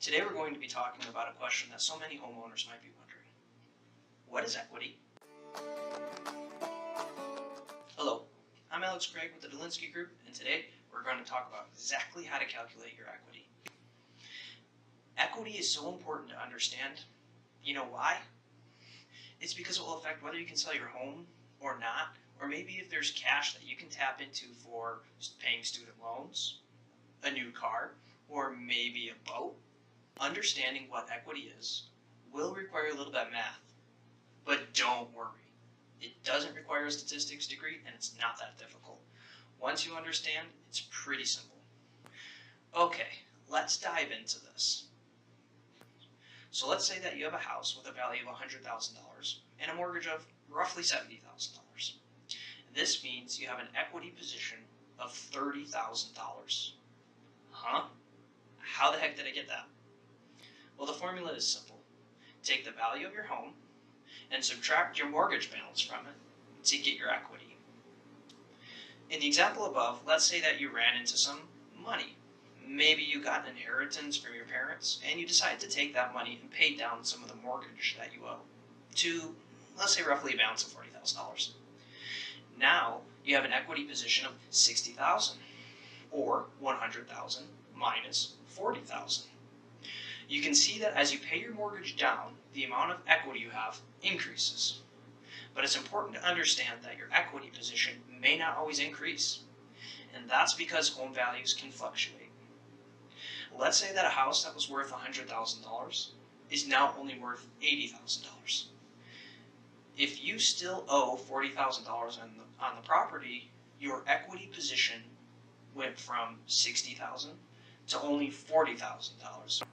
Today we're going to be talking about a question that so many homeowners might be wondering. What is equity? Hello, I'm Alex Craig with the Dolinsky Group, and today we're going to talk about exactly how to calculate your equity. Equity is so important to understand. You know why? It's because it will affect whether you can sell your home or not, or maybe if there's cash that you can tap into for paying student loans, a new car, or maybe a boat. Understanding what equity is will require a little bit of math, but don't worry. It doesn't require a statistics degree, and it's not that difficult. Once you understand, it's pretty simple. Okay, let's dive into this. So let's say that you have a house with a value of $100,000 and a mortgage of roughly $70,000. This means you have an equity position of $30,000. Huh? How the heck did I get that? Well, the formula is simple. Take the value of your home and subtract your mortgage balance from it to get your equity. In the example above, let's say that you ran into some money. Maybe you got an inheritance from your parents and you decided to take that money and pay down some of the mortgage that you owe to, let's say, roughly a balance of $40,000. Now you have an equity position of $60,000 or $100,000 minus $40,000. You can see that as you pay your mortgage down, the amount of equity you have increases. But it's important to understand that your equity position may not always increase, and that's because home values can fluctuate. Let's say that a house that was worth $100,000 is now only worth $80,000. If you still owe $40,000 on the property, your equity position went from $60,000 to only $40,000.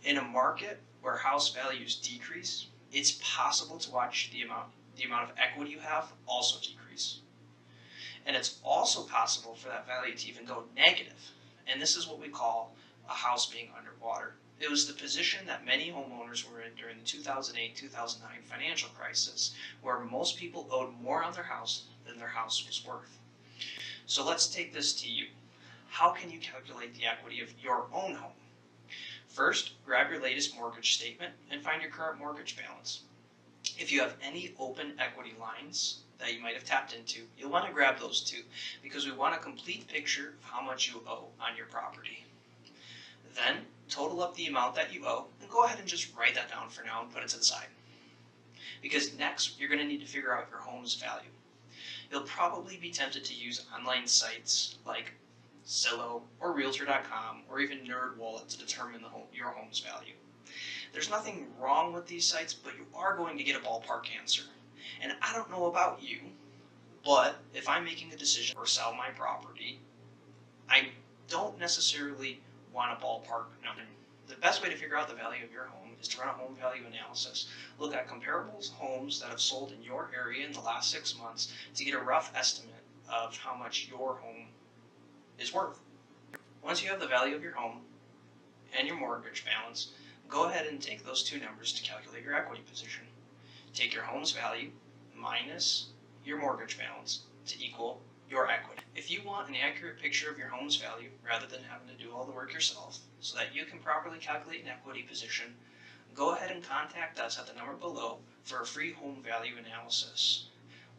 In a market where house values decrease, it's possible to watch the amount of equity you have also decrease. And it's also possible for that value to even go negative. And this is what we call a house being underwater. It was the position that many homeowners were in during the 2008-2009 financial crisis, where most people owed more on their house than their house was worth. So let's take this to you. How can you calculate the equity of your own home? First, grab your latest mortgage statement and find your current mortgage balance. If you have any open equity lines that you might have tapped into, you'll want to grab those too, because we want a complete picture of how much you owe on your property. Then, total up the amount that you owe, and go ahead and just write that down for now and put it to the side. Because next, you're going to need to figure out your home's value. You'll probably be tempted to use online sites like Zillow or Realtor.com or even NerdWallet to determine your home's value. There's nothing wrong with these sites, but you are going to get a ballpark answer. And I don't know about you, but if I'm making a decision to sell my property, I don't necessarily want a ballpark number. The best way to figure out the value of your home is to run a home value analysis. Look at comparable homes that have sold in your area in the last 6 months to get a rough estimate of how much your home is worth. Once you have the value of your home and your mortgage balance, go ahead and take those two numbers to calculate your equity position. Take your home's value minus your mortgage balance to equal your equity. If you want an accurate picture of your home's value rather than having to do all the work yourself so that you can properly calculate an equity position, go ahead and contact us at the number below for a free home value analysis.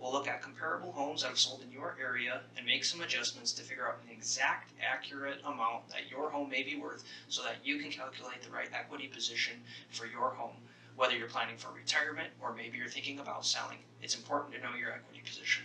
We'll look at comparable homes that have sold in your area and make some adjustments to figure out an exact, accurate amount that your home may be worth so that you can calculate the right equity position for your home. Whether you're planning for retirement or maybe you're thinking about selling, it's important to know your equity position.